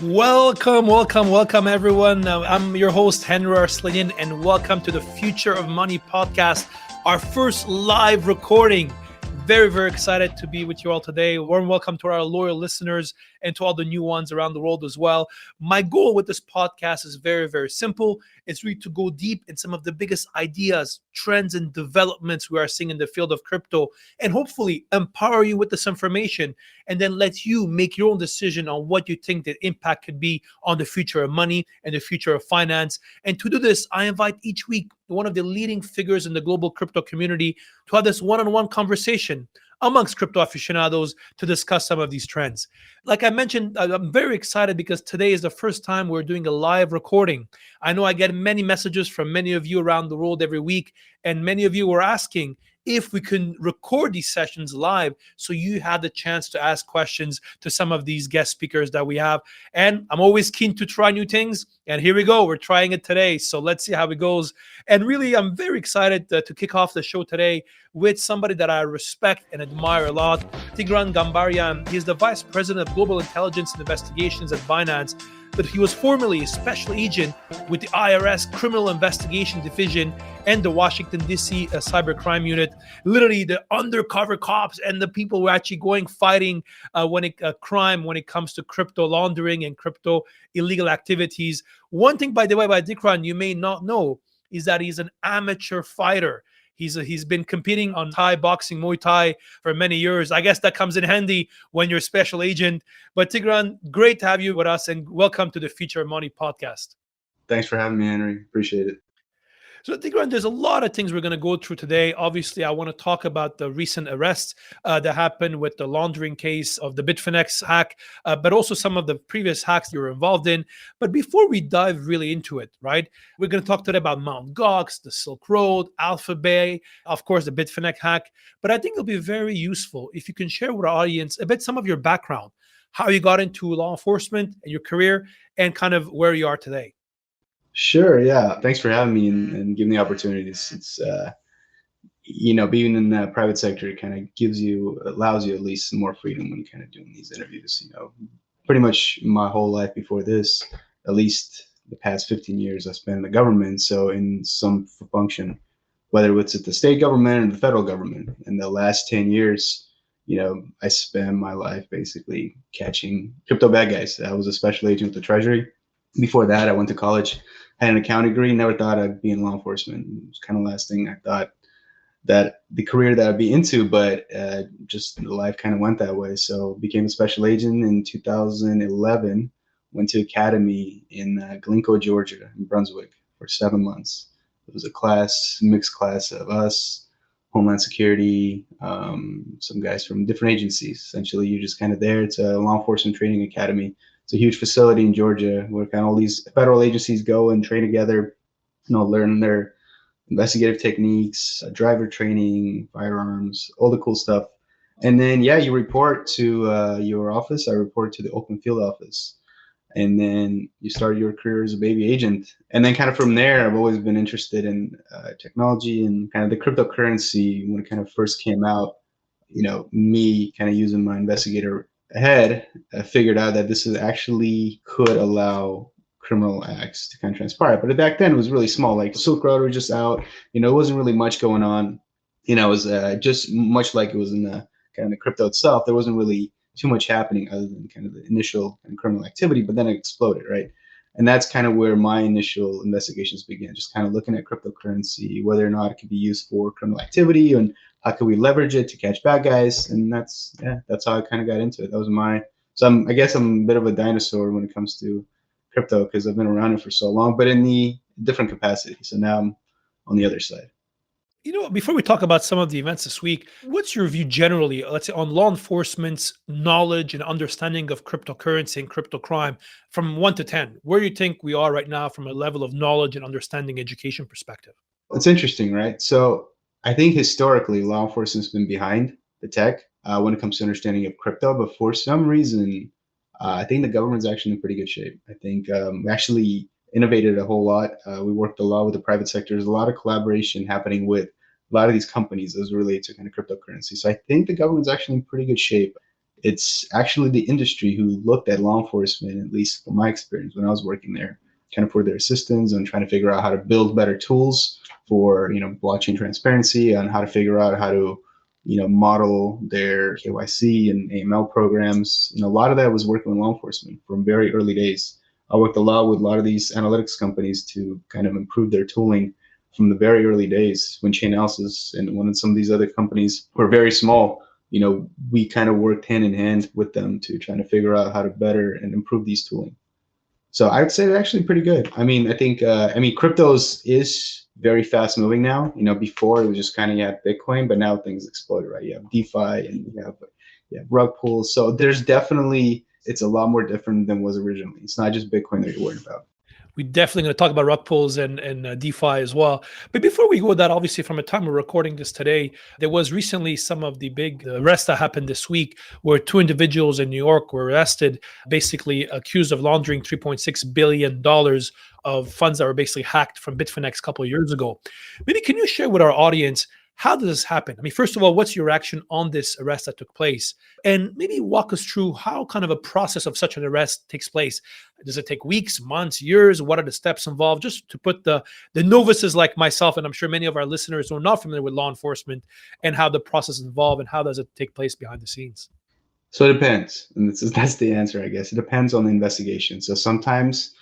Welcome, everyone. I'm your host, Henri Arslanian, and welcome to the Future of Money podcast, our first live recording. Very, very excited to be with you all today. Warm welcome to our loyal listeners and to all the new ones around the world as well. My goal with this podcast is very, very simple. It's really to go deep in some of the biggest ideas, trends, and developments we are seeing in the field of crypto, and hopefully empower you with this information and then let you make your own decision on what you think the impact could be on the future of money and the future of finance. And to do this, I invite each week one of the leading figures in the global crypto community to have this one-on-one conversation amongst crypto aficionados to discuss some of these trends. Like I mentioned, I'm very excited because today is the first time we're doing a live recording. I know I get many messages from many of you around the world every week, and many of you were asking if we can record these sessions live so you have the chance to ask questions to some of these guest speakers that we have. And I'm always keen to try new things. And here we go. We're trying it today. So let's see how it goes. And really, I'm very excited to kick off the show today with somebody that I respect and admire a lot, Tigran Gambaryan. He's the Vice President of Global Intelligence and Investigations at Binance, but he was formerly a special agent with the IRS Criminal Investigation Division and the Washington, D.C. Cybercrime Unit. Literally the undercover cops and the people who are actually fighting crime when it comes to crypto laundering and crypto illegal activities. One thing, by the way, by Tigran, you may not know is that he's an amateur fighter. He's been competing on Thai boxing, Muay Thai for many years. I guess that comes in handy when you're a special agent. But Tigran, great to have you with us, and welcome to the Future of Money podcast. Thanks for having me, Henry. Appreciate it. So, Tigran, there's a lot of things we're going to go through today. Obviously, I want to talk about the recent arrests that happened with the laundering case of the Bitfinex hack, but also some of the previous hacks you were involved in. But before we dive really into it, right, we're going to talk today about Mt. Gox, the Silk Road, Alphabet, of course, the Bitfinex hack. But I think it'll be very useful if you can share with our audience a bit some of your background, how you got into law enforcement and your career, and kind of where you are today. Sure. Yeah. Thanks for having me and giving the opportunities. It's, being in the private sector kind of allows you at least some more freedom when you're kind of doing these interviews. Pretty much my whole life before this, at least the past 15 years, I spent in the government. So in some function, whether it's at the state government or the federal government, in the last 10 years, I spent my life basically catching crypto bad guys. I was a special agent with the Treasury. Before that, I went to college, had an accounting degree, never thought I'd be in law enforcement. It was kind of the last thing I thought that the career that I'd be into, but just life kind of went that way. So became a special agent in 2011, went to academy in Glencoe, Georgia, in Brunswick for 7 months. It was a mixed class of us, Homeland Security, some guys from different agencies. Essentially, you're just kind of there. It's a law enforcement training academy. It's a huge facility in Georgia where kind of all these federal agencies go and train together, learn their investigative techniques, driver training, firearms, all the cool stuff. And then, you report to your office. I report to the open field office. And then you start your career as a baby agent. And then kind of from there, I've always been interested in technology and kind of the cryptocurrency when it kind of first came out. Me kind of using my investigator ahead, I figured out that this is actually could allow criminal acts to kind of transpire. But back then it was really small. Like the Silk Road was just out, it wasn't really much going on. It was just much like it was in the kind of the crypto itself. There wasn't really too much happening other than kind of the initial kind of criminal activity, but then it exploded, right? And that's kind of where my initial investigations began, just kind of looking at cryptocurrency, whether or not it could be used for criminal activity and how could we leverage it to catch bad guys. And that's how I kind of got into it. That was I guess I'm a bit of a dinosaur when it comes to crypto because I've been around it for so long, but in the different capacity. So now I'm on the other side. Before we talk about some of the events this week, what's your view generally, let's say, on law enforcement's knowledge and understanding of cryptocurrency and crypto crime from 1 to 10? Where do you think we are right now from a level of knowledge and understanding education perspective? It's interesting, right? So I think historically, law enforcement's been behind the tech when it comes to understanding of crypto, but for some reason, I think the government's actually in pretty good shape. I think we actually innovated a whole lot. We worked a lot with the private sector. There's a lot of collaboration happening with a lot of these companies as related to kind of cryptocurrency. So I think the government's actually in pretty good shape. It's actually the industry who looked at law enforcement, at least from my experience when I was working there, kind of for their assistance and trying to figure out how to build better tools for, blockchain transparency, and how to figure out how to, model their KYC and AML programs. A lot of that was working with law enforcement from very early days. I worked a lot with a lot of these analytics companies to kind of improve their tooling from the very early days when Chainalysis and when some of these other companies were very small. We kind of worked hand in hand with them to trying to figure out how to better and improve these tooling. So I would say they're actually pretty good. I think cryptos is very fast moving now. Before it was just kind of, you had Bitcoin, but now things exploded, right? You have DeFi and you have rug pools. So there's definitely, it's a lot more different than was originally. It's not just Bitcoin that you're worried about. We're definitely going to talk about rug pulls and DeFi as well. But before we go with that, obviously, from the time we're recording this today, there was recently some of the big arrests that happened this week where two individuals in New York were arrested, basically accused of laundering $3.6 billion of funds that were basically hacked from Bitfinex a couple of years ago. Maybe can you share with our audience, how does this happen? I mean, first of all, what's your reaction on this arrest that took place? And maybe walk us through how kind of a process of such an arrest takes place. Does it take weeks, months, years? What are the steps involved? Just to put the novices like myself, and I'm sure many of our listeners who are not familiar with law enforcement, and how the process is involved and how does it take place behind the scenes? So it depends. And that's the answer, I guess. It depends on the investigation. So sometimes,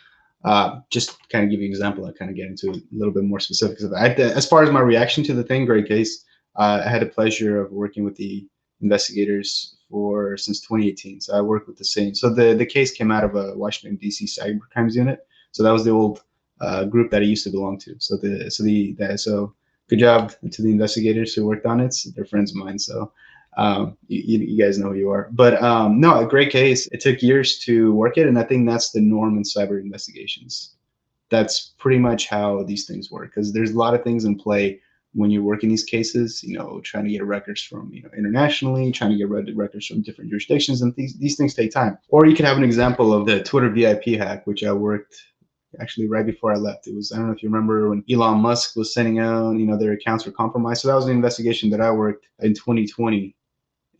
just kind of give you an example, I kind of get into a little bit more specifics of that. As far as my reaction to the thing, great case. I had the pleasure of working with the investigators since 2018. So I worked with the same. So the case came out of a Washington D.C. cyber crimes unit. So that was the old group that I used to belong to. So good job to the investigators who worked on it. So they're friends of mine. So you guys know who you are. But no, a great case. It took years to work it, and I think that's the norm in cyber investigations. That's pretty much how these things work, because there's a lot of things in play when you're working these cases. Trying to get records from internationally, trying to get records from different jurisdictions, and these things take time. Or you could have an example of the Twitter VIP hack, which I worked actually right before I left. It was, I don't know if you remember, when Elon Musk was sending out, their accounts were compromised. So that was an investigation that I worked in 2020.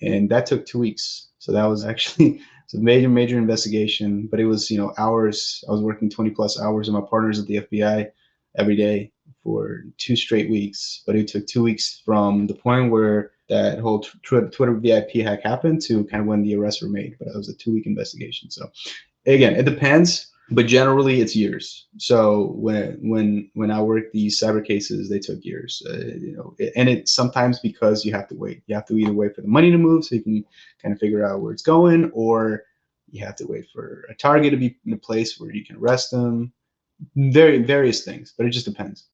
And that took 2 weeks. So that was actually it's a major investigation. But it was, hours. I was working 20 plus hours with my partners at the FBI every day for 2 straight weeks. But it took 2 weeks from the point where that whole Twitter VIP hack happened to kind of when the arrests were made. But it was a 2-week investigation. So again, it depends. But generally, it's years. So when I worked these cyber cases, they took years. And it's sometimes because you have to wait. You have to either wait for the money to move so you can kind of figure out where it's going, or you have to wait for a target to be in a place where you can arrest them. Various things, but it just depends.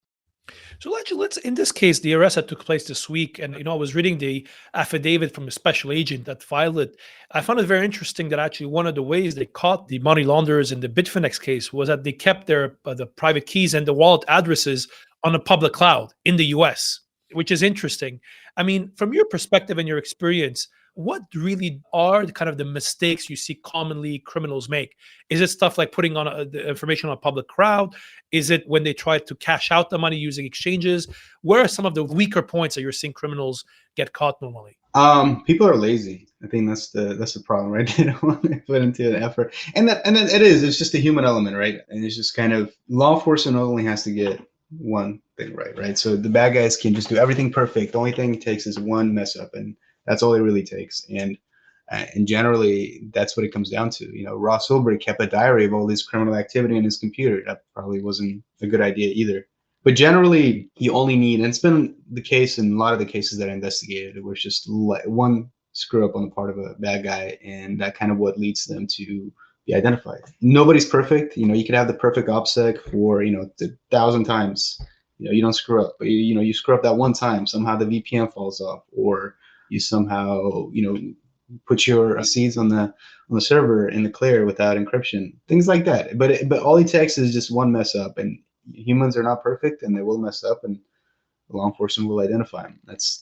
So let's in this case, the arrest that took place this week, and I was reading the affidavit from a special agent that filed it. I found it very interesting that actually one of the ways they caught the money launderers in the Bitfinex case was that they kept their the private keys and the wallet addresses on a public cloud in the US, which is interesting. I mean, from your perspective and your experience, what really are the mistakes you see commonly criminals make? Is it stuff like putting on the information on a public crowd? Is it when they try to cash out the money using exchanges? Where are some of the weaker points that you're seeing criminals get caught normally? People are lazy. I think that's the problem, right? They don't want to put into an effort, and then it's just a human element, right? And it's just kind of, law enforcement only has to get one thing right? So the bad guys can just do everything perfect. The only thing it takes is one mess up, and that's all it really takes. And generally, that's what it comes down to. Ross Ulbricht kept a diary of all this criminal activity in his computer. That probably wasn't a good idea either. But generally, you only need, and it's been the case in a lot of the cases that I investigated, it was just one screw up on the part of a bad guy, and that kind of what leads them to be identified. Nobody's perfect. You could have the perfect OPSEC for 1,000 times. You don't screw up, but you screw up that one time. Somehow the VPN falls off, or you somehow put your seeds on the server in the clear without encryption, things like that. But all it takes is just one mess up, and humans are not perfect, and they will mess up, and law enforcement will identify them. That's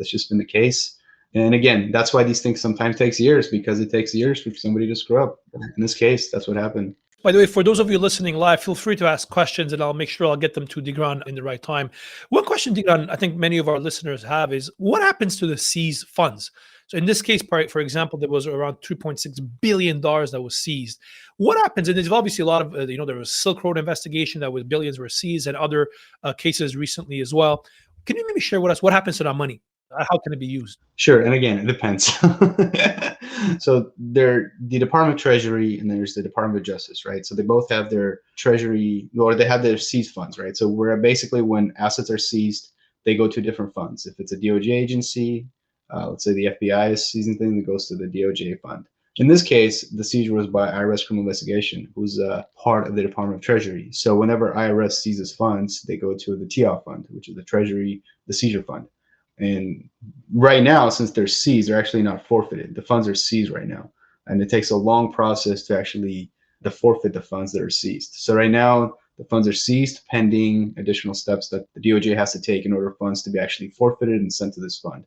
just been the case. And again, that's why these things sometimes takes years, because it takes years for somebody to screw up. In this case, that's what happened. By the way, for those of you listening live, feel free to ask questions, and I'll make sure I'll get them to Tigran in the right time. One question, Tigran, I think many of our listeners have is, what happens to the seized funds? So in this case, for example, there was around $3.6 billion that was seized. What happens? And there's obviously a lot of, there was Silk Road investigation that was billions were seized, and other cases recently as well. Can you maybe share with us what happens to that money? How can it be used? Sure, and again, it depends. So the Department of Treasury and there's the Department of Justice, right? So they both have their treasury, or they have their seized funds, right? So where basically when assets are seized, they go to different funds. If it's a DOJ agency, let's say the FBI is seizing things, it goes to the DOJ fund. In this case, the seizure was by IRS Criminal Investigation, who's a part of the Department of Treasury. So whenever IRS seizes funds, they go to the TIOF fund, which is the Treasury, the seizure fund. And right now, since they're seized, they're actually not forfeited. The funds are seized right now. And it takes a long process to actually forfeit the funds that are seized. So right now, the funds are seized pending additional steps that the DOJ has to take in order for funds to be actually forfeited and sent to this fund.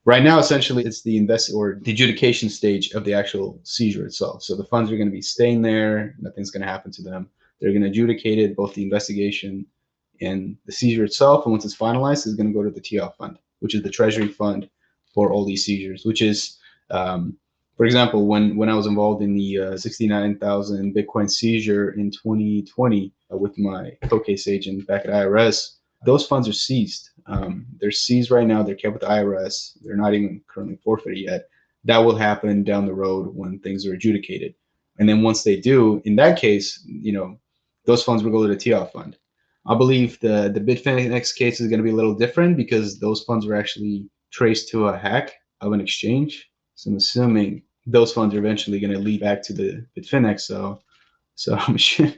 Right now, essentially, it's the the adjudication stage of the actual seizure itself. So the funds are going to be staying there. Nothing's going to happen to them. They're going to adjudicate it, both the investigation and the seizure itself. And once it's finalized, it's going to go to the TIOF fund, which is the treasury fund for all these seizures, which is, for example, when I was involved in the 69,000 Bitcoin seizure in 2020 with my co-case agent back at IRS, those funds are seized. They're seized right now. They're kept with the IRS. They're not even currently forfeited yet. That will happen down the road when things are adjudicated. And then once they do, in that case, those funds will go to the TIOF fund. I believe the Bitfinex case is going to be a little different because those funds were actually traced to a hack of an exchange. So I'm assuming those funds are eventually going to lead back to the Bitfinex. So I'm sure,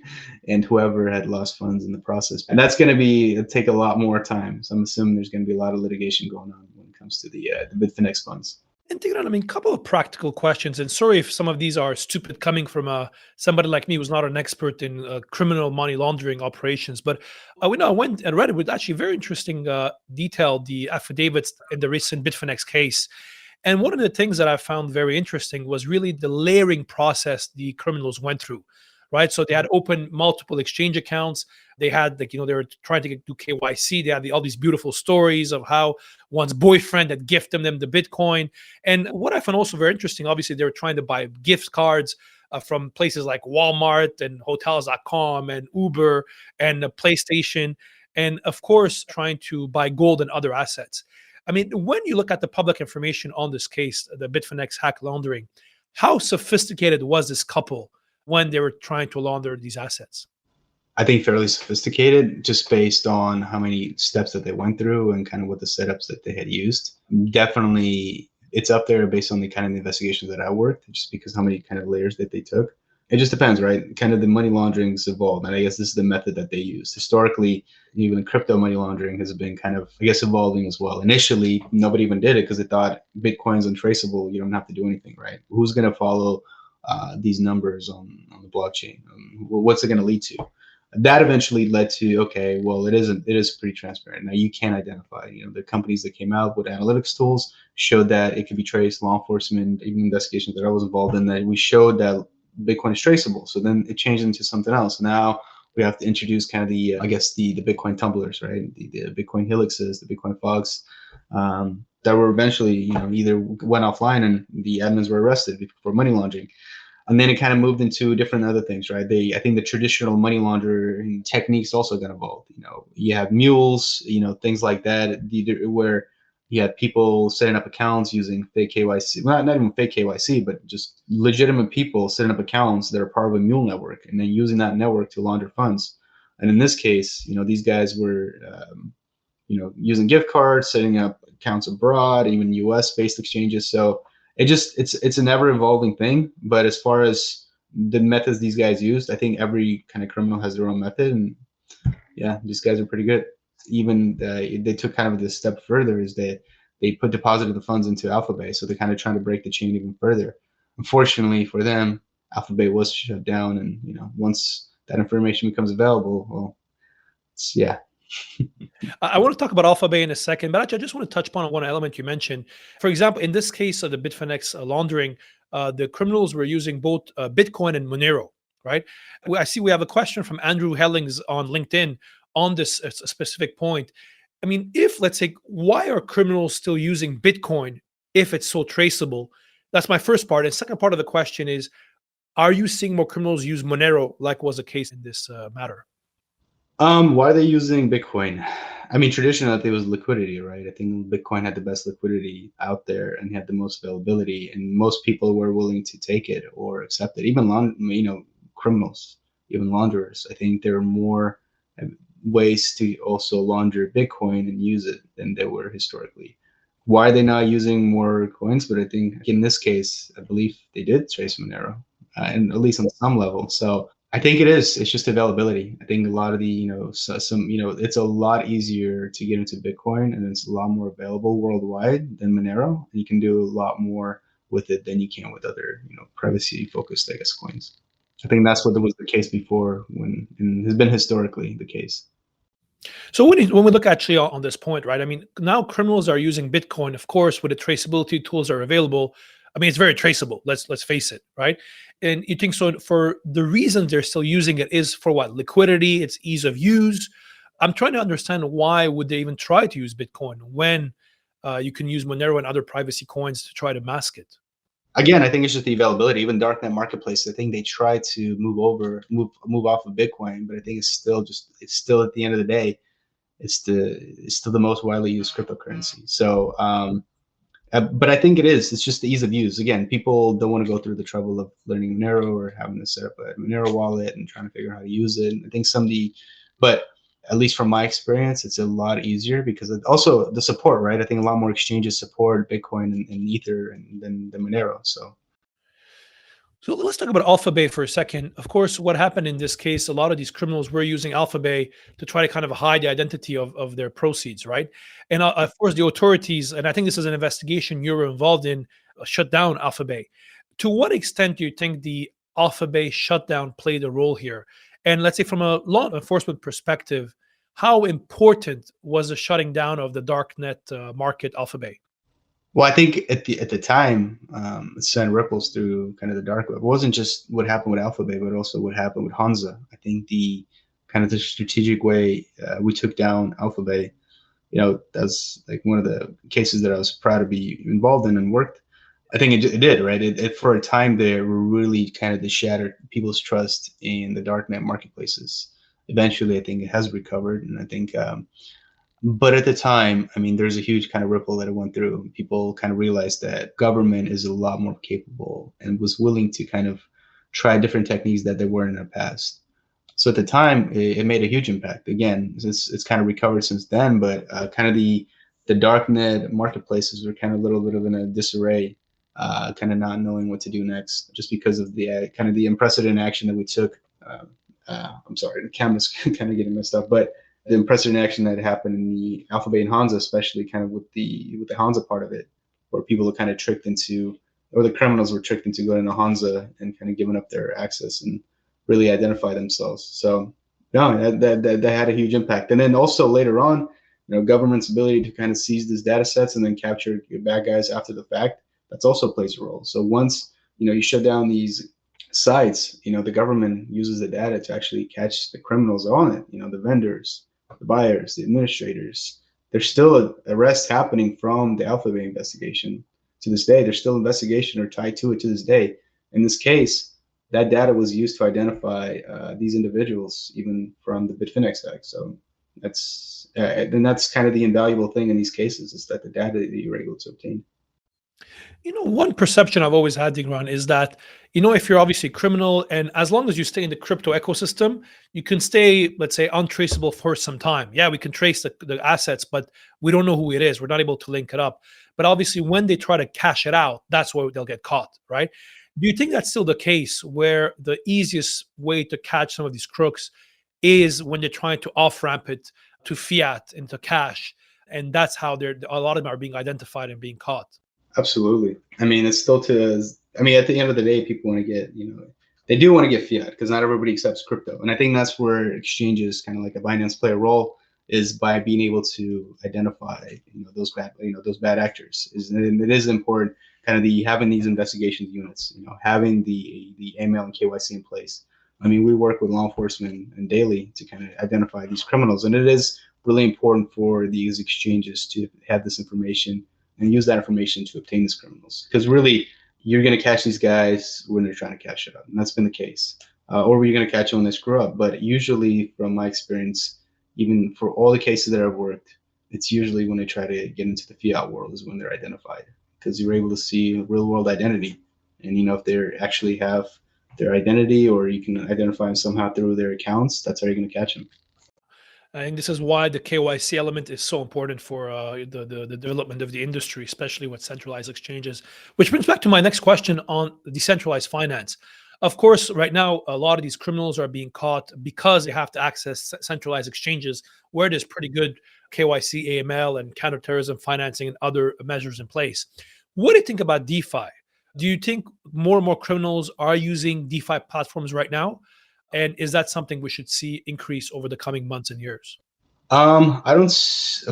and whoever had lost funds in the process. And that's going to take a lot more time. So I'm assuming there's going to be a lot of litigation going on when it comes to the Bitfinex funds. And Tigran, a couple of practical questions, and sorry if some of these are stupid coming from somebody like me who's not an expert in criminal money laundering operations. But I went and read it with actually very interesting detail, the affidavits in the recent Bitfinex case. And one of the things that I found very interesting was really the layering process the criminals went through. Right. So they had opened multiple exchange accounts. They had, they were trying to do KYC. They had all these beautiful stories of how one's boyfriend had gifted them the Bitcoin. And what I found also very interesting, obviously, they were trying to buy gift cards from places like Walmart and hotels.com and Uber and PlayStation. And of course, trying to buy gold and other assets. When you look at the public information on this case, the Bitfinex hack laundering, how sophisticated was this couple when they were trying to launder these assets? I think fairly sophisticated, just based on how many steps that they went through and kind of what the setups that they had used. Definitely, it's up there based on the kind of investigations that I worked, just because how many kind of layers that they took. It just depends, right? Kind of the money laundering's evolved, and I guess this is the method that they use. Historically, even crypto money laundering has been kind of, I guess, evolving as well. Initially, nobody even did it because they thought Bitcoin's untraceable. You don't have to do anything, right? Who's going to follow these numbers on the blockchain? What's it going to lead to? That eventually led to, okay, well, it is pretty transparent. Now you can identify, the companies that came out with analytics tools showed that it could be traced. Law enforcement, even investigations that I was involved in, that we showed that Bitcoin is traceable. So then it changed into something else. Now we have to introduce kind of the Bitcoin tumblers, right? The Bitcoin helixes, the Bitcoin fogs, that were eventually, either went offline and the admins were arrested for money laundering. And then it kind of moved into different other things, right? I think the traditional money laundering techniques also got involved. You have mules, things like that, where you had people setting up accounts using fake KYC. Well, not even fake KYC, but just legitimate people setting up accounts that are part of a mule network and then using that network to launder funds. And in this case, these guys were, using gift cards, setting up accounts abroad, even US-based exchanges. So it's an ever evolving thing. But as far as the methods these guys used, I think every kind of criminal has their own method, and yeah, these guys are pretty good. Even they took kind of the step further, is that they deposited the funds into Alphabet, so they're kind of trying to break the chain even further. Unfortunately for them, Alphabet was shut down, and once that information becomes available, well, yeah. I want to talk about Alphabet in a second, but actually, I just want to touch upon one element you mentioned. For example, in this case of the Bitfinex laundering, the criminals were using both Bitcoin and Monero, right? I see we have a question from Andrew Hellings on LinkedIn on this specific point. If, let's say, why are criminals still using Bitcoin if it's so traceable? That's my first part. And second part of the question is, are you seeing more criminals use Monero, like was the case in this matter? Why are they using Bitcoin? I mean, traditionally, it was liquidity, right? I think Bitcoin had the best liquidity out there and had the most availability, and most people were willing to take it or accept it. Even criminals, even launderers. I think there are more ways to also launder Bitcoin and use it than there were historically. Why are they not using more coins? But I think in this case, I believe they did trace Monero, and at least on some level. So I think it is. It's just availability. I think a lot of the, it's a lot easier to get into Bitcoin, and it's a lot more available worldwide than Monero. And you can do a lot more with it than you can with other, privacy focused, I guess, coins. I think that's what was the case before, and has been historically the case. So when we look actually on this point, right? I mean, now criminals are using Bitcoin, of course, with the traceability tools are available. I mean, it's very traceable. Let's face it, right? And you think so for the reason they're still using it is for what? Liquidity, it's ease of use. I'm trying to understand why would they even try to use Bitcoin when you can use Monero and other privacy coins to try to mask it. Again, I think it's just the availability. Even darknet marketplace, I think they try to move off of Bitcoin, but I think it's still at the end of the day, it's still the most widely used cryptocurrency. So, but I think it's just the ease of use. Again, people don't want to go through the trouble of learning Monero or having to set up a Monero wallet and trying to figure out how to use it. And I think but at least from my experience, it's a lot easier because also the support, right? I think a lot more exchanges support Bitcoin and Ether than Monero. So let's talk about Alphabay for a second. Of course, what happened in this case, a lot of these criminals were using Alphabay to try to kind of hide the identity of their proceeds, right? And of course, the authorities, and I think this is an investigation you were involved in, shut down Alphabay. To what extent do you think the Alphabay shutdown played a role here? And let's say from a law enforcement perspective, how important was the shutting down of the darknet market Alphabay? Well, I think at the time, it sent ripples through kind of the dark web. It wasn't just what happened with Alphabet, but also what happened with Hansa. I think the kind of the strategic way we took down Alphabet, that's like one of the cases that I was proud to be involved in and worked. I think it did, right? It for a time there really kind of shattered people's trust in the darknet marketplaces. Eventually, I think it has recovered, and I think but at the time, I mean, there's a huge kind of ripple that it went through. People kind of realized that government is a lot more capable and was willing to kind of try different techniques that they weren't in the past. So at the time, it made a huge impact. Again, it's kind of recovered since then, but kind of the darknet marketplaces were kind of a little bit of in a disarray, kind of not knowing what to do next, just because of the kind of the unprecedented action that we took. I'm sorry, the camera's kind of getting messed up, but the unprecedented action that happened in the Alphabet and Hansa, especially kind of with the Hansa part of it, where people were kind of tricked into, or the criminals were tricked into going to Hansa and kind of giving up their access and really identify themselves. So no, that had a huge impact. And then also later on, government's ability to kind of seize these data sets and then capture bad guys after the fact, that's also plays a role. So once you shut down these sites, the government uses the data to actually catch the criminals on it. The vendors, the buyers, the administrators. There's still arrests happening from the Alphabet investigation to this day. There's still investigation or tied to it to this day. In this case, that data was used to identify these individuals, even from the Bitfinex Act. So that's kind of the invaluable thing in these cases is that the data that you're able to obtain. One perception I've always had, Tigran, is that, if you're obviously criminal and as long as you stay in the crypto ecosystem, you can stay, let's say, untraceable for some time. Yeah, we can trace the assets, but we don't know who it is. We're not able to link it up. But obviously, when they try to cash it out, that's where they'll get caught, right? Do you think that's still the case where the easiest way to catch some of these crooks is when they're trying to off-ramp it to fiat, into cash? And that's how a lot of them are being identified and being caught. Absolutely. I mean, it's still I mean, at the end of the day, people want to get, they do want to get fiat because not everybody accepts crypto. And I think that's where exchanges, kind of like a Binance, play a role, is by being able to identify, those bad actors. And it is important, kind of having these investigation units, having the AML and KYC in place. I mean, we work with law enforcement and daily to kind of identify these criminals, and it is really important for these exchanges to have this information and use that information to obtain these criminals. Because really, you're going to catch these guys when they're trying to cash out, and that's been the case. Or you're going to catch them when they screw up. But usually, from my experience, even for all the cases that I've worked, it's usually when they try to get into the fiat world is when they're identified, because you're able to see real world identity. And if they actually have their identity, or you can identify them somehow through their accounts, that's how you're going to catch them. And this is why the KYC element is so important for the development of the industry, especially with centralized exchanges. Which brings back to my next question on decentralized finance. Of course, right now, a lot of these criminals are being caught because they have to access centralized exchanges where there's pretty good KYC, AML, and counterterrorism financing and other measures in place. What do you think about DeFi? Do you think more and more criminals are using DeFi platforms right now? And is that something we should see increase over the coming months and years? I don't,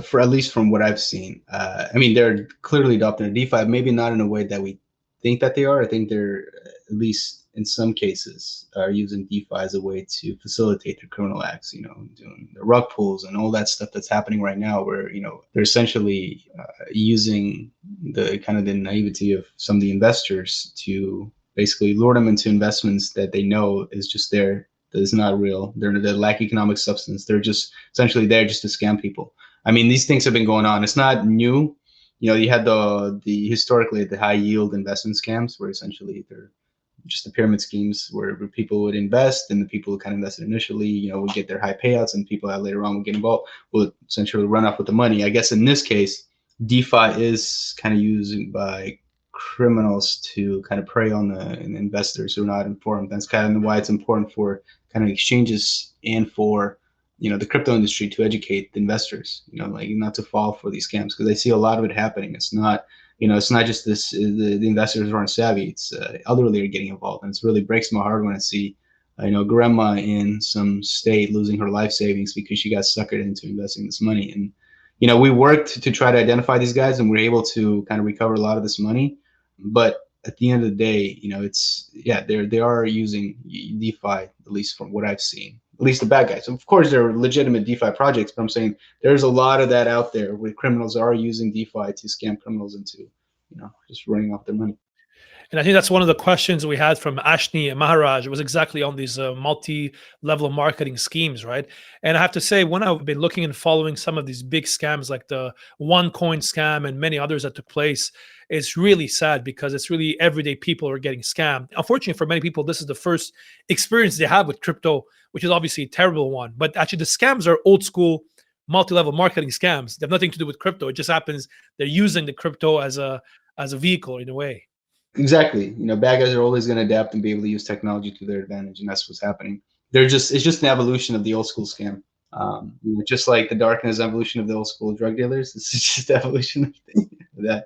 for at least from what I've seen. I mean, they're clearly adopting DeFi, maybe not in a way that we think that they are. I think they're, at least in some cases, are using DeFi as a way to facilitate their criminal acts. Doing the rug pulls and all that stuff that's happening right now, where they're essentially using the kind of the naivety of some of the investors to basically lure them into investments that they know is just there, that is not real. They lack economic substance. They're just essentially there just to scam people. I mean, these things have been going on. It's not new. You had the historically the high yield investment scams, where essentially they're just the pyramid schemes where people would invest, and the people who kind of invested initially, would get their high payouts, and people that later on would get involved would essentially run off with the money. I guess in this case, DeFi is kind of used by criminals to kind of prey on the investors who are not informed. That's kind of why it's important for kind of exchanges and for the crypto industry to educate the investors, like not to fall for these scams, because I see a lot of it happening. It's not just this, the investors aren't savvy. It's elderly are getting involved, and it really breaks my heart when I see grandma in some state losing her life savings because she got suckered into investing this money. And we worked to try to identify these guys, and we're able to kind of recover a lot of this money. But at the end of the day, they are using DeFi, at least from what I've seen, at least the bad guys. Of course, there are legitimate DeFi projects, but I'm saying there's a lot of that out there where criminals are using DeFi to scam criminals into, just running off their money. And I think that's one of the questions we had from Ashni Maharaj. It was exactly on these multi-level marketing schemes, right? And I have to say, when I've been looking and following some of these big scams, like the OneCoin scam and many others that took place, it's really sad because it's really everyday people are getting scammed. Unfortunately, for many people, this is the first experience they have with crypto, which is obviously a terrible one. But actually, the scams are old school multi-level marketing scams. They have nothing to do with crypto. It just happens they're using the crypto as a vehicle in a way. Exactly. Bad guys are always going to adapt and be able to use technology to their advantage, and that's what's happening. It's just an evolution of the old school scam. Just like the darkness evolution of the old school drug dealers, this is just evolution of that.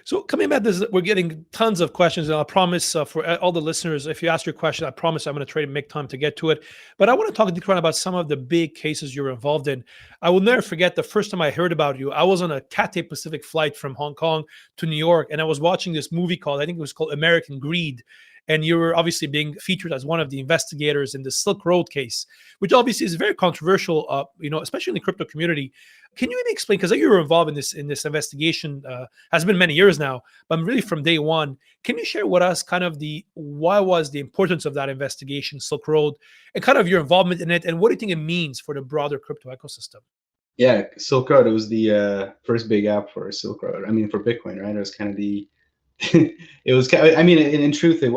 So coming back, we're getting tons of questions, and I promise for all the listeners, if you ask your question, I promise I'm going to try to make time to get to it. But I want to talk to Tigran about some of the big cases you're involved in. I will never forget the first time I heard about you. I was on a Cathay Pacific flight from Hong Kong to New York, and I was watching this movie I think it was called American Greed. And you were obviously being featured as one of the investigators in the Silk Road case, which obviously is very controversial, especially in the crypto community. Can you maybe explain, because you were involved in this investigation, has been many years now, but really from day one. Can you share with us kind of why was the importance of that investigation, Silk Road, and kind of your involvement in it, and what do you think it means for the broader crypto ecosystem? Yeah, Silk Road, it was the first big app for Silk Road. I mean, for Bitcoin, right? It was kind of it was, I mean, in truth, it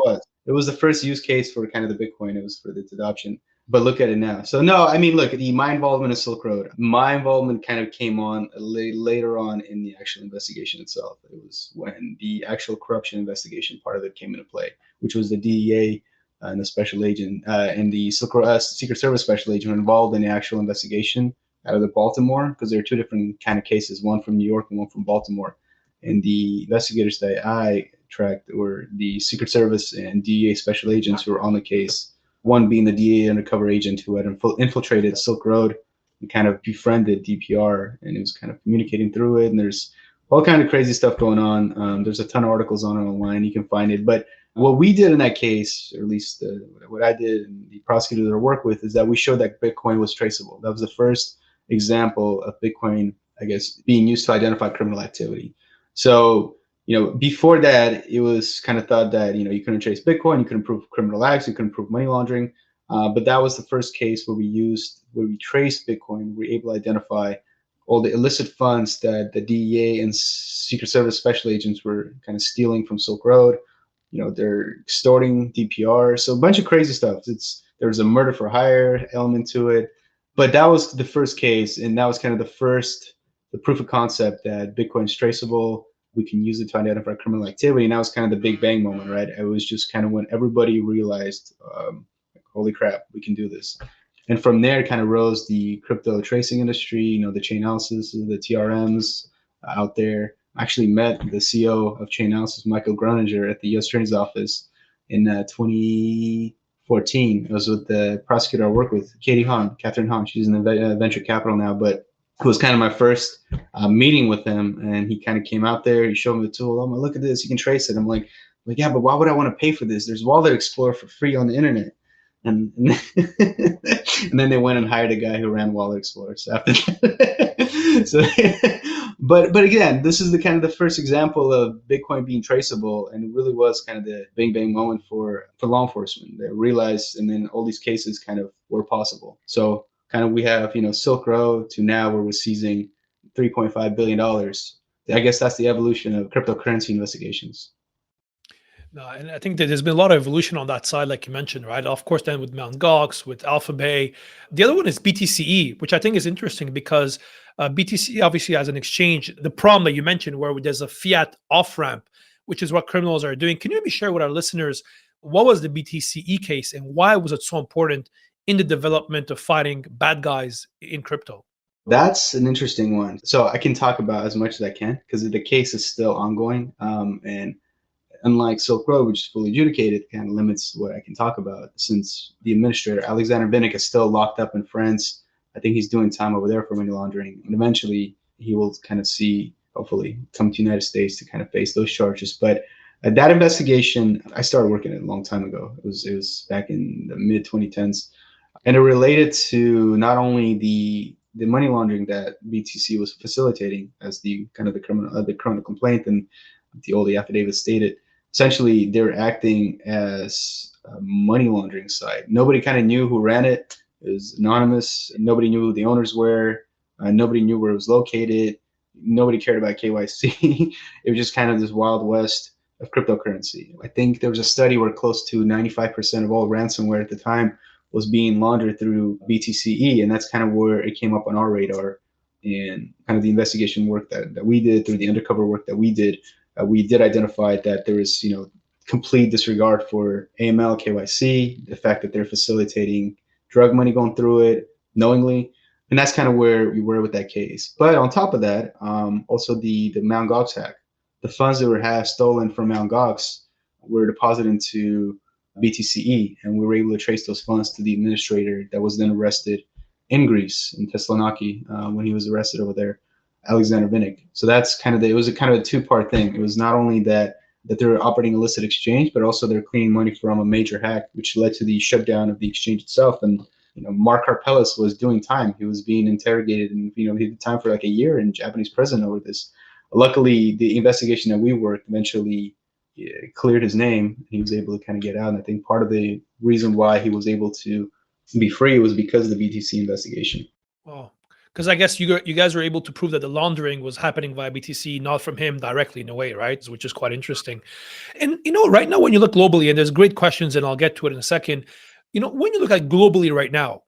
was the first use case for kind of the Bitcoin. It was for its adoption. But look at it now. So no, I mean, look, my involvement in Silk Road, my involvement kind of came on later on in the actual investigation itself. It was when the actual corruption investigation part of it came into play, which was the DEA and the special agent and the Silk Road, Secret Service special agent involved in the actual investigation out of the Baltimore, because there are two different kind of cases, one from New York and one from Baltimore. And the investigators that I tracked were the Secret Service and DEA special agents who were on the case. One being the DEA undercover agent who had infiltrated Silk Road and kind of befriended DPR, and it was kind of communicating through it. And there's all kind of crazy stuff going on. There's a ton of articles on it online. You can find it. But what we did in that case, or at least what I did and the prosecutor that I work with, is that we showed that Bitcoin was traceable. That was the first example of Bitcoin, I guess, being used to identify criminal activity. So, before that, it was kind of thought that, you couldn't trace Bitcoin, you couldn't prove criminal acts, you couldn't prove money laundering. But that was the first case where we traced Bitcoin. We were able to identify all the illicit funds that the DEA and Secret Service special agents were kind of stealing from Silk Road. They're extorting DPR. So a bunch of crazy stuff. There's a murder for hire element to it. But that was the first case, and that was kind of the proof of concept that Bitcoin's traceable. We can use it to identify criminal activity. And that was kind of the big bang moment, right? It was just kind of when everybody realized, holy crap, we can do this. And from there, kind of rose the crypto tracing industry, the chain analysis, the TRMs out there. I actually met the CEO of chain analysis, Michael Groninger, at the U.S. Attorney's Office in 2014. It was with the prosecutor I work with, Catherine Hahn. She's in the venture capital now, but it was kind of my first meeting with him, and he kind of came out there. He showed me the tool. I'm like, look at this, you can trace it. I'm like, yeah, but why would I want to pay for this? There's Wallet Explorer for free on the internet. And and then they went and hired a guy who ran Wallet Explorer. So after that, but again, this is the kind of the first example of Bitcoin being traceable, and it really was kind of the bang bang moment for law enforcement. They realized, and then all these cases kind of were possible. So kind of we have Silk Road to now where we're seizing $3.5 billion. I guess that's the evolution of cryptocurrency investigations. No, and I think that there's been a lot of evolution on that side, like you mentioned, right? Of course, then with Mt. Gox, with Alphabay. The other one is BTCE, which I think is interesting because BTC obviously has an exchange. The problem that you mentioned where there's a fiat off-ramp, which is what criminals are doing. Can you maybe share with our listeners what was the BTCE case and why was it so important in the development of fighting bad guys in crypto? That's an interesting one. So I can talk about as much as I can because the case is still ongoing. And unlike Silk Road, which is fully adjudicated, kind of limits what I can talk about since the administrator, Alexander Vinnick, is still locked up in France. I think he's doing time over there for money laundering. And eventually he will kind of hopefully come to the United States to kind of face those charges. But that investigation, I started working it a long time ago. It was back in the mid 2010s. And it related to not only the money laundering that BTC was facilitating as the criminal complaint and the affidavit stated. Essentially, they're acting as a money laundering site. Nobody kind of knew who ran it. It was anonymous. Nobody knew who the owners were. Nobody knew where it was located. Nobody cared about KYC. It was just kind of this wild west of cryptocurrency. I think there was a study where close to 95% of all ransomware at the time was being laundered through BTCE, and that's kind of where it came up on our radar. And kind of the investigation work that we did, through the undercover work that we did identify that there is, complete disregard for AML, KYC, the fact that they're facilitating drug money going through it knowingly. And that's kind of where we were with that case. But on top of that, also the Mt. Gox hack. The funds that were stolen from Mt. Gox were deposited into BTCE, and we were able to trace those funds to the administrator that was then arrested in Greece, in Thessaloniki, when he was arrested over there, Alexander Vinnick. So that's it was a kind of a two-part thing. It was not only that they're operating illicit exchange, but also they're cleaning money from a major hack, which led to the shutdown of the exchange itself. And Mark Harpelis was doing time. He was being interrogated, and he did time for like a year in Japanese prison over this. Luckily, the investigation that we worked eventually cleared his name. He was able to kind of get out. And I think part of the reason why he was able to be free was because of the BTC investigation. Wow. Because I guess you guys were able to prove that the laundering was happening via BTC, not from him directly in a way, right? Which is quite interesting. And, right now when you look globally, and there's great questions, and I'll get to it in a second, when you look at globally right now,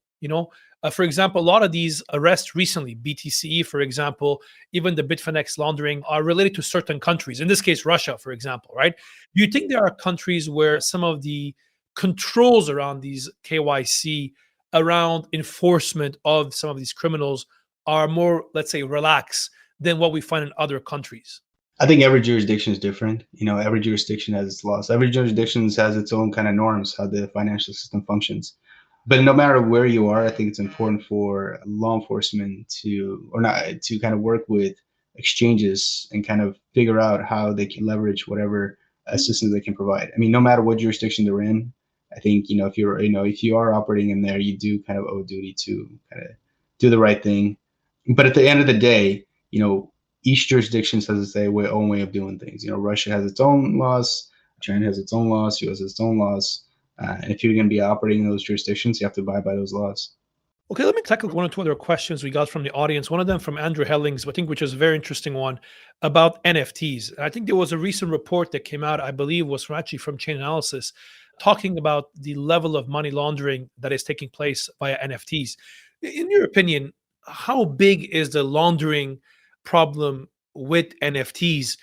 for example, a lot of these arrests recently, BTCE, for example, even the Bitfinex laundering are related to certain countries. In this case, Russia, for example, right? Do you think there are countries where some of the controls around these KYC, around enforcement of some of these criminals are more, let's say, relaxed than what we find in other countries? I think every jurisdiction is different. Every jurisdiction has its laws. Every jurisdiction has its own kind of norms, how the financial system functions. But no matter where you are, I think it's important for law enforcement to kind of work with exchanges and kind of figure out how they can leverage whatever assistance they can provide. I mean, no matter what jurisdiction they're in, I think, if you are operating in there, you do kind of owe duty to kind of do the right thing. But at the end of the day, each jurisdiction has its own way of doing things. Russia has its own laws, China has its own laws, US has its own laws. And if you're going to be operating in those jurisdictions, you have to abide by those laws. Okay, let me tackle one or two other questions we got from the audience. One of them from Andrew Hellings, I think, which is a very interesting one about NFTs. I think there was a recent report that came out, I believe, was from Chain Analysis, talking about the level of money laundering that is taking place via NFTs. In your opinion, how big is the laundering problem with NFTs?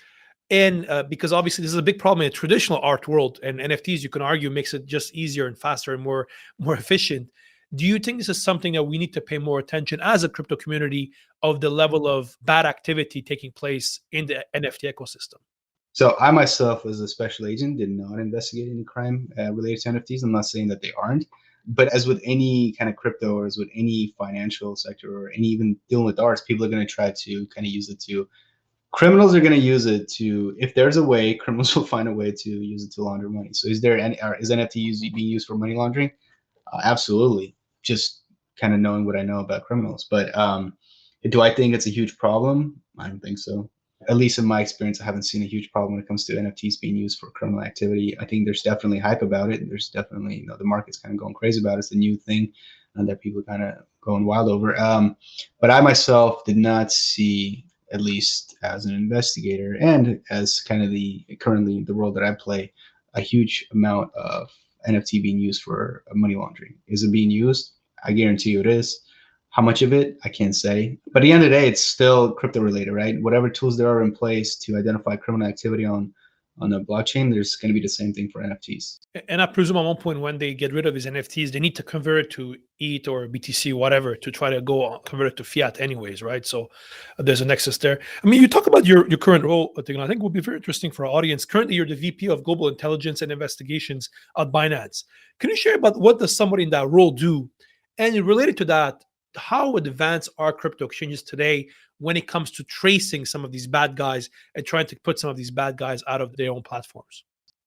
And because obviously this is a big problem in the traditional art world, and NFTs, you can argue, makes it just easier and faster and more efficient. Do you think this is something that we need to pay more attention as a crypto community of the level of bad activity taking place in the NFT ecosystem? So I myself, as a special agent, did not investigate any crime related to NFTs. I'm not saying that they aren't, but as with any kind of crypto, or as with any financial sector, or any even dealing with arts, people are going to try to kind of use it to. Criminals are going to use it to. If there's a way, criminals will find a way to use it to launder money. So is NFT being used for money laundering? Absolutely. Just kind of knowing what I know about criminals. But do I think it's a huge problem? I don't think so. At least in my experience, I haven't seen a huge problem when it comes to NFTs being used for criminal activity. I think there's definitely hype about it. There's definitely, the market's kind of going crazy about it. It's the new thing that people are kind of going wild over. But I myself did not see, at least as an investigator and as kind of currently the role that I play, a huge amount of NFT being used for money laundering. Is it being used? I guarantee you it is. How much of it? I can't say. But at the end of the day, it's still crypto related, right? Whatever tools there are in place to identify criminal activity on a blockchain, there's going to be the same thing for NFTs. And I presume at one point when they get rid of these NFTs, they need to convert it to ETH or BTC, whatever, to try to convert it to fiat anyways, right? So there's a nexus there. I mean, you talk about your current role, Tigran. I think will be very interesting for our audience. Currently, you're the VP of Global Intelligence and Investigations at Binance. Can you share about what does somebody in that role do? And related to that, how advanced are crypto exchanges today when it comes to tracing some of these bad guys and trying to put some of these bad guys out of their own platforms?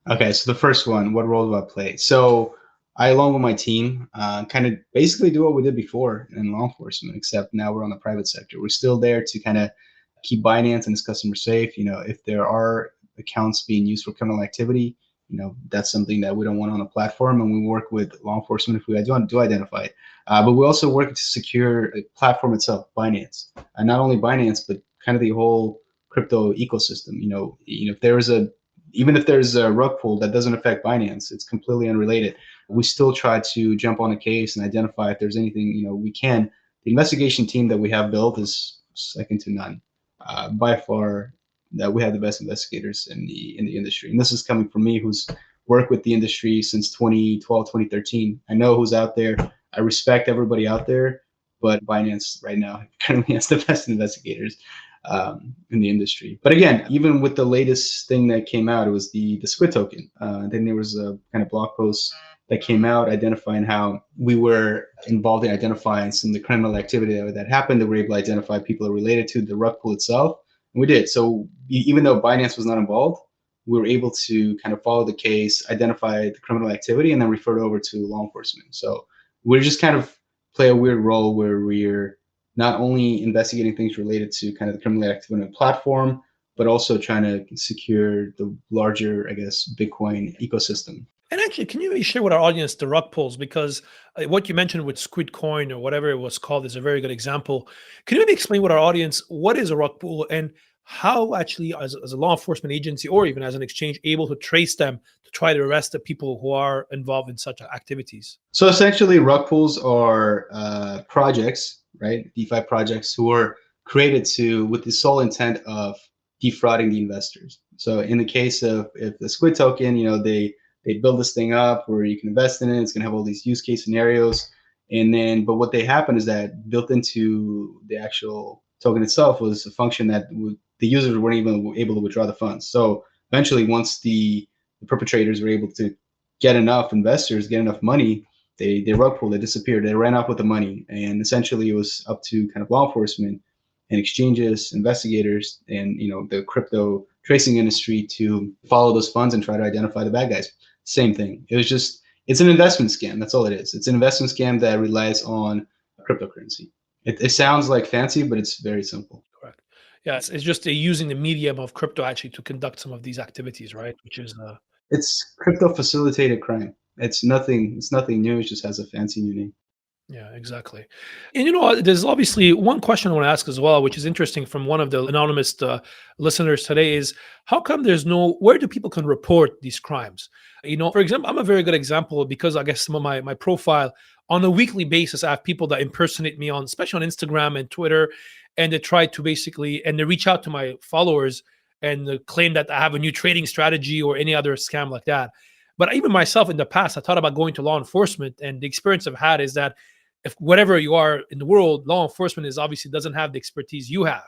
Okay, so the first one, what role do I play? So I, along with my team, kind of basically do what we did before in law enforcement, except now we're on the private sector. We're still there to kind of keep Binance and its customers safe. If there are accounts being used for criminal activity, that's something that we don't want on the platform, and we work with law enforcement if we do identify it. But we also work to secure the platform itself, Binance, and not only Binance, but kind of the whole crypto ecosystem. Even if there's a rug pull that doesn't affect Binance, it's completely unrelated. We still try to jump on a case and identify if there's anything we can. The investigation team that we have built is second to none. By far, that we have the best investigators in the industry. And this is coming from me, who's worked with the industry since 2012, 2013. I know who's out there. I respect everybody out there, but Binance right now currently has the best investigators in the industry. But again, even with the latest thing that came out, it was the Squid token. Then there was a kind of blog post that came out identifying how we were involved in identifying some of the criminal activity that happened, that we were able to identify people related to the rug pull itself. And we did. So even though Binance was not involved, we were able to kind of follow the case, identify the criminal activity, and then refer it over to law enforcement. So we're just kind of play a weird role where we're not only investigating things related to kind of the criminal activity on the platform, but also trying to secure the larger, I guess, Bitcoin ecosystem. And actually, can you maybe share with our audience the rug pulls? Because what you mentioned with Squid Coin or whatever it was called is a very good example. Can you maybe explain with our audience what is a rug pull and how actually, as a law enforcement agency or even as an exchange, able to trace them to try to arrest the people who are involved in such activities? So essentially, rug pulls are projects, right? DeFi projects who are created with the sole intent of defrauding the investors. So in the case of if the Squid token, they build this thing up where you can invest in it. It's going to have all these use case scenarios. But what they happen is that built into the actual token itself was a function that the users weren't even able to withdraw the funds. So eventually, once the perpetrators were able to get enough investors, get enough money, they rug pulled, they disappeared, they ran off with the money. And essentially it was up to kind of law enforcement and exchanges, investigators, and the crypto tracing industry to follow those funds and try to identify the bad guys. Same thing. It's an investment scam. That's all it is. It's an investment scam that relies on cryptocurrency. It sounds like fancy, but it's very simple. Correct. Yeah, it's just using the medium of crypto actually to conduct some of these activities, right? Which is It's crypto facilitated crime. It's nothing new. It just has a fancy new name. yeah, exactly. And there's obviously one question I want to ask as well, which is interesting from one of the anonymous listeners today is how come there's where do people can report these crimes? For example, I'm a very good example because I guess some of my profile on a weekly basis, I have people that impersonate me especially on Instagram and Twitter, and they try to basically, and they reach out to my followers and claim that I have a new trading strategy or any other scam like that. But even myself in the past, I thought about going to law enforcement, and the experience I've had is that if whatever you are in the world, law enforcement is obviously doesn't have the expertise you have.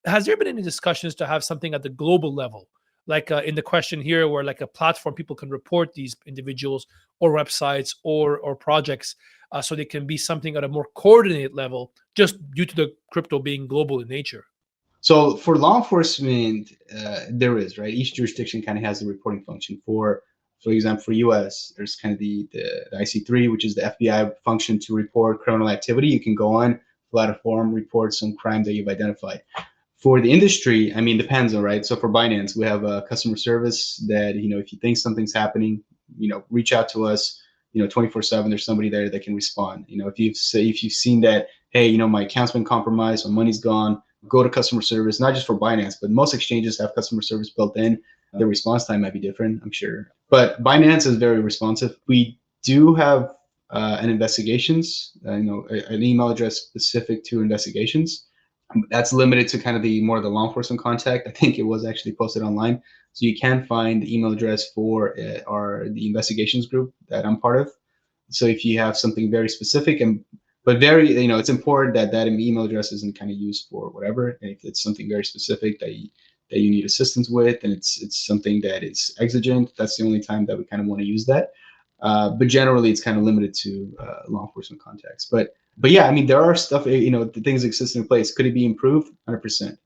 Has there been any discussions to have something at the global level, like in the question here, where like a platform people can report these individuals or websites or projects, so they can be something at a more coordinated level, just due to the crypto being global in nature? So for law enforcement, there is right. Each jurisdiction kind of has a reporting function. For example, for U.S., there's kind of the IC3, which is the FBI function to report criminal activity. You can go on, fill out a form, report some crime that you've identified. For the industry, I mean, depends on right. So for Binance, we have a customer service that if you think something's happening, reach out to us. 24/7. There's somebody there that can respond. If you've seen that, hey, my account's been compromised, my money's gone, go to customer service, not just for Binance, but most exchanges have customer service built in. The response time might be different, I'm sure. But Binance is very responsive. We do have an investigations, an email address specific to investigations. That's limited to kind of the law enforcement contact. I think it was actually posted online. So you can find the email address for the investigations group that I'm part of. So if you have something very specific but it's important that that email address isn't kind of used for whatever. And if it's something very specific that you need assistance with, and it's something that is exigent, that's the only time that we kind of want to use that. But generally, it's kind of limited to law enforcement contacts. But yeah, I mean, there are stuff, the things exist in place. Could it be improved? 100%.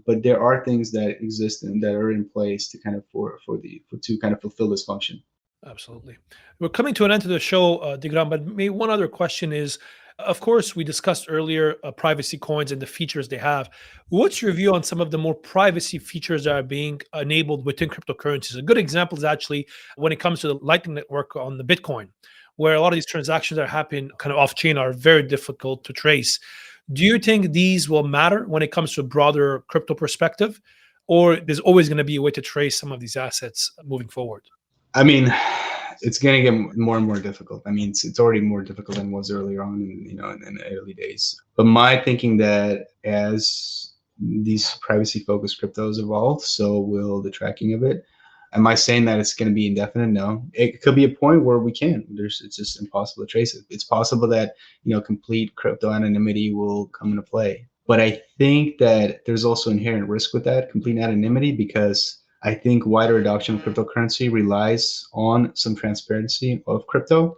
But there are things that exist and that are in place to kind of to kind of fulfill this function. Absolutely. We're coming to an end of the show, Tigran, but maybe one other question is, of course, we discussed earlier privacy coins and the features they have. What's your view on some of the more privacy features that are being enabled within cryptocurrencies? A good example is actually when it comes to the Lightning Network on the Bitcoin, where a lot of these transactions that happen kind of off chain are very difficult to trace. Do you think these will matter when it comes to a broader crypto perspective, or there's always going to be a way to trace some of these assets moving forward? I mean, it's going to get more and more difficult. I mean, it's already more difficult than it was earlier on in the early days. But my thinking that as these privacy focused cryptos evolve, so will the tracking of it. Am I saying that it's going to be indefinite? No. It could be a point where we can. It's just impossible to trace it. It's possible that complete crypto anonymity will come into play. But I think that there's also inherent risk with that complete anonymity, because I think wider adoption of cryptocurrency relies on some transparency of crypto.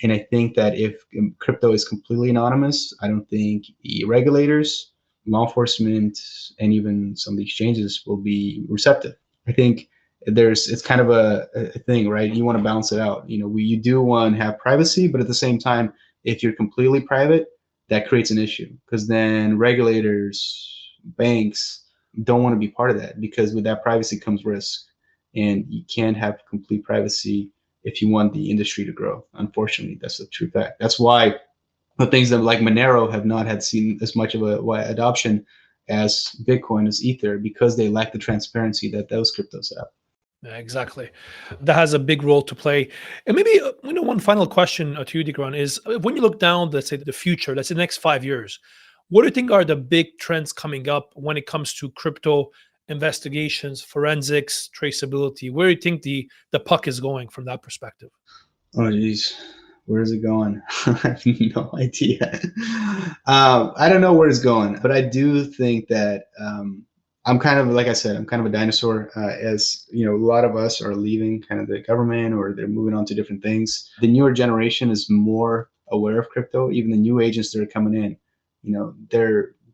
And I think that if crypto is completely anonymous, I don't think regulators, law enforcement, and even some of the exchanges will be receptive. I think it's kind of a thing, right? You want to balance it out. You do want to have privacy, but at the same time, if you're completely private, that creates an issue, because then regulators, banks, don't want to be part of that, because with that privacy comes risk, and you can't have complete privacy if you want the industry to grow. Unfortunately, that's a true fact. That's why the things that like Monero have not had seen as much of a wide adoption as Bitcoin, as Ether, because they lack the transparency that those cryptos have. Yeah, exactly. That has a big role to play. And maybe one final question to you, Tigran, is when you look down, let's say the future, let's say the next 5 years, what do you think are the big trends coming up when it comes to crypto investigations, forensics, traceability? Where do you think the puck is going from that perspective? Oh, geez. Where is it going? I have no idea. I don't know where it's going, but I do think that I'm kind of, like I said, I'm kind of a dinosaur. As a lot of us are leaving kind of the government, or they're moving on to different things. The newer generation is more aware of crypto. Even the new agents that are coming in,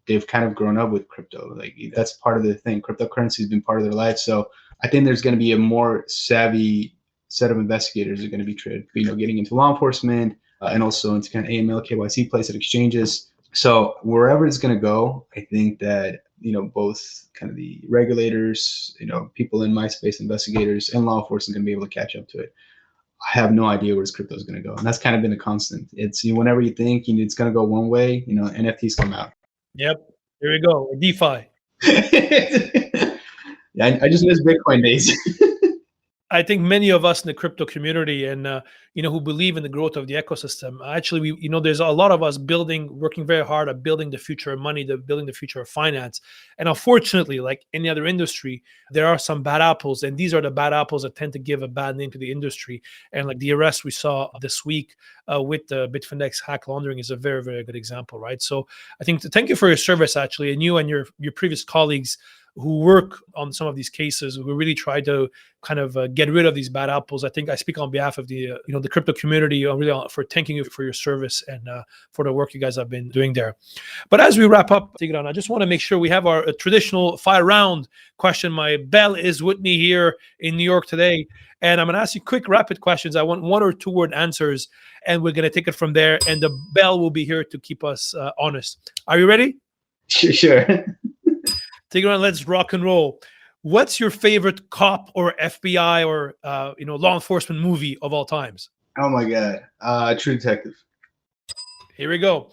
they've kind of grown up with crypto. Like, that's part of the thing. Cryptocurrency has been part of their life. So I think there's going to be a more savvy set of investigators are going to be getting into law enforcement, and also into kind of AML, KYC place at exchanges. So wherever it's going to go, I think that, both kind of the regulators, people in my space, investigators, and law enforcement going to be able to catch up to it. I have no idea where this crypto is going to go, and that's kind of been a constant. It's whenever you think it's going to go one way, NFTs come out. Yep. Here we go. DeFi. Yeah, I just miss Bitcoin days. I think many of us in the crypto community and who believe in the growth of the ecosystem, actually, there's a lot of us working very hard at building the future of money, building the future of finance. And unfortunately, like any other industry, there are some bad apples, and these are the bad apples that tend to give a bad name to the industry. And like the arrest we saw this week with the Bitfinex hack laundering is a very, very good example, right? So I think thank you for your service, actually, and you and your previous colleagues who work on some of these cases, who really try to kind of get rid of these bad apples. I think I speak on behalf of the the crypto community really for thanking you for your service and for the work you guys have been doing there. But as we wrap up, Tigran, I just want to make sure we have our traditional 5-round question. My bell is with me here in New York today, and I'm going to ask you quick, rapid questions. I want 1 or 2 word answers, and we're going to take it from there. And the bell will be here to keep us honest. Are you ready? Sure. Tigran, let's rock and roll. What's your favorite cop or FBI or law enforcement movie of all times? Oh my God, True Detective. Here we go.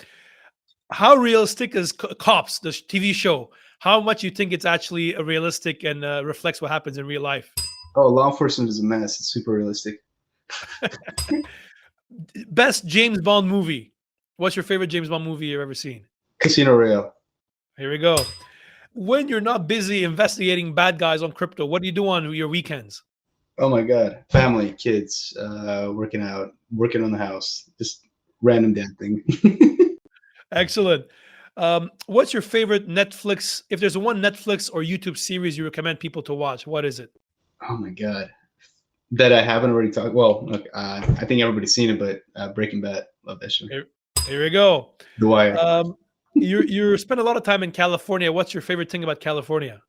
How realistic is Cops, the TV show? How much you think it's actually realistic and reflects what happens in real life? Oh, law enforcement is a mess. It's super realistic. Best James Bond movie. What's your favorite James Bond movie you've ever seen? Casino Royale. Here we go. When you're not busy investigating bad guys on crypto, what do you do on your weekends? Oh my God, family, kids, working out, working on the house, just random damn thing. Excellent. What's your favorite Netflix? If there's one Netflix or YouTube series you recommend people to watch, what is it? Oh my God, that I haven't already talked. Well, look, I think everybody's seen it, but Breaking Bad, love that show. Here we go. The Wire. You spend a lot of time in California. What's your favorite thing about California?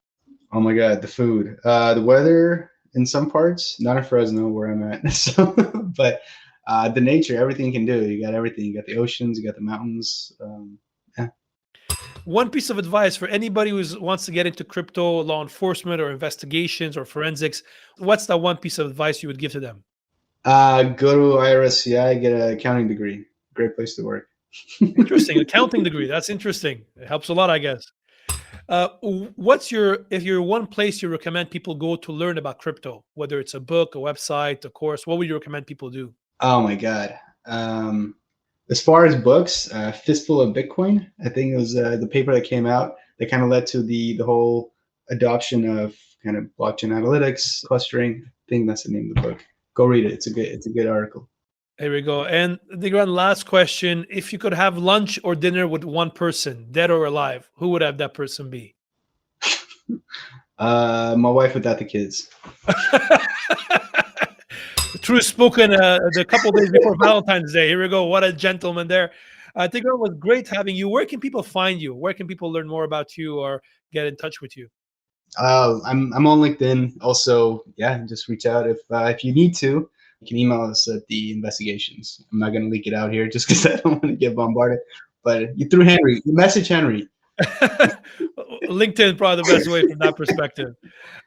Oh my God, the food, the weather in some parts, not in Fresno where I'm at. So, but the nature, everything you can do. You got everything. You got the oceans, you got the mountains. Yeah. One piece of advice for anybody who wants to get into crypto, law enforcement, or investigations or forensics, what's that one piece of advice you would give to them? Go to IRSCI, get an accounting degree. Great place to work. Interesting. Accounting degree. That's interesting. It helps a lot, I guess. If you're one place you recommend people go to learn about crypto, whether it's a book, a website, a course, what would you recommend people do? Oh my God. As far as books, Fistful of Bitcoin, I think it was the paper that came out that kind of led to the whole adoption of kind of blockchain analytics, clustering. I think that's the name of the book. Go read it. It's a good article. Here we go. And the last question: if you could have lunch or dinner with one person, dead or alive, who would have that person be? My wife without the kids. Truth spoken. The couple days before Valentine's Day. Here we go. What a gentleman there. I think it was great having you. Where can people find you? Where can people learn more about you or get in touch with you? I'm on LinkedIn. Also, yeah, just reach out if you need to. You can email us at the investigations. I'm not going to leak it out here just because I don't want to get bombarded. But you through Henry, you message Henry. LinkedIn probably the best way from that perspective.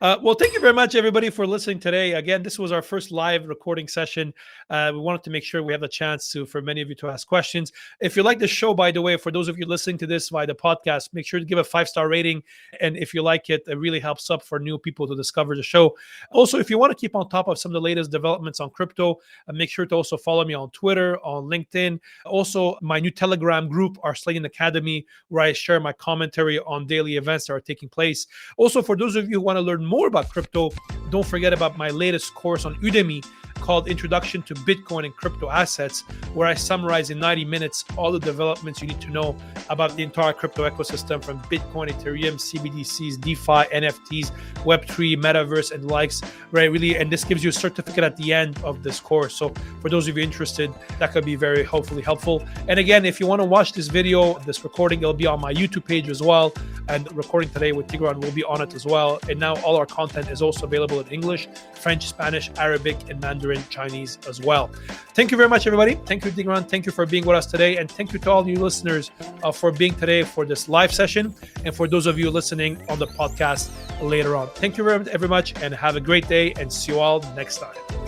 Well, thank you very much, everybody, for listening today. Again, this was our first live recording session. We wanted to make sure we have a chance for many of you to ask questions. If you like the show, by the way, for those of you listening to this via the podcast, make sure to give a 5-star rating. And if you like it, it really helps up for new people to discover the show. Also, if you want to keep on top of some of the latest developments on crypto, make sure to also follow me on Twitter, on LinkedIn. Also, my new Telegram group, Arslanian Academy, where I share my commentary on daily events that are taking place. Also, for those of you who want to learn more about crypto, don't forget about my latest course on Udemy called Introduction to Bitcoin and Crypto Assets, where I summarize in 90 minutes all the developments you need to know about the entire crypto ecosystem, from Bitcoin, Ethereum, CBDCs, DeFi, NFTs, Web3, Metaverse, and likes, right? Really, and this gives you a certificate at the end of this course. So for those of you interested, that could be very hopefully helpful. And again, if you want to watch this video, this recording, it'll be on my YouTube page as well. and recording today with Tigran will be on it as well. And now all our content is also available in English, French, Spanish, Arabic, and Mandarin Chinese as well. Thank you very much, everybody. Thank you, Tigran. Thank you for being with us today. And thank you to all you listeners for being today for this live session, and for those of you listening on the podcast later on. Thank you very much, and have a great day, and see you all next time.